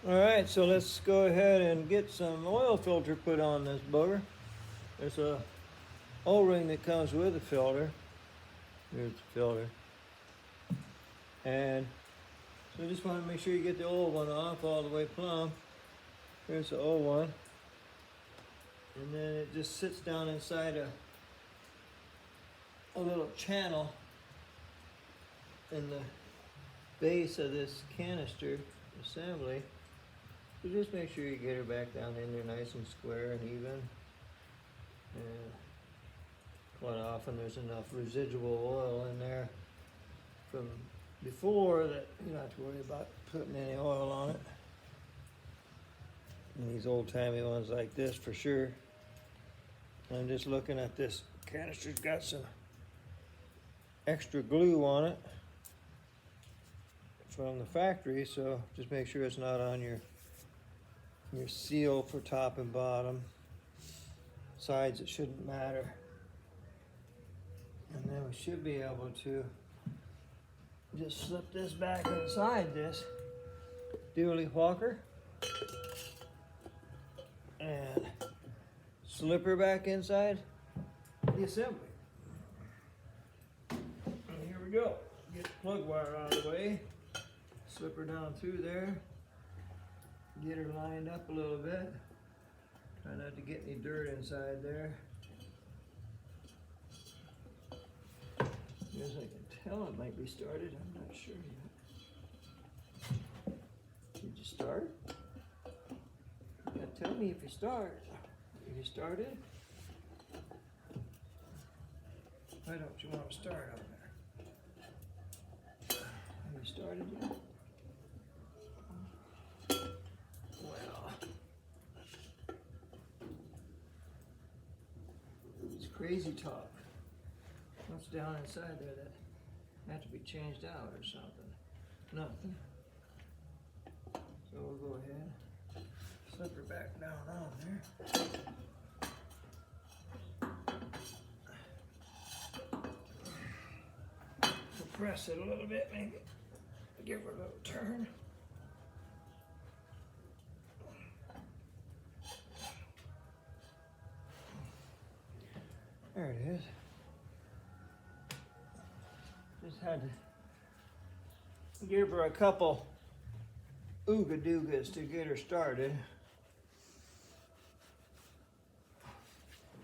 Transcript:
Alright, so let's go ahead and get some oil filter put on this bugger. There's a O-ring that comes with the filter. Here's the filter. And so just want to make sure you get the old one off all the way plumb. Here's the old one. And then it just sits down inside a little channel in the base of this canister assembly. So just make sure you get her back down in there nice and square and even. And quite often there's enough residual oil in there from before that you don't have to worry about putting any oil on it. And these old-timey ones like this for sure. I'm just looking at this canister's got some extra glue on it from the factory, so just make sure it's not on your seal for top and bottom. Sides, it shouldn't matter. And then we should be able to just slip this back inside this Dooley Walker and slip her back inside the assembly. And here we go. Get the plug wire out of the way. Slip her down through there. Get her lined up a little bit. Try not to get any dirt inside there. As I can tell, it might be started. I'm not sure yet. Did you start? Yeah, tell me if you start. Have you started? Why don't you want to start on there? Have you started yet? Well, it's crazy talk. What's down inside there that have to be changed out or something? Nothing. So we'll go ahead, slip her back down on there. Press it a little bit, maybe. Give her a little turn. There it is. Just had to give her a couple ooga doogas to get her started.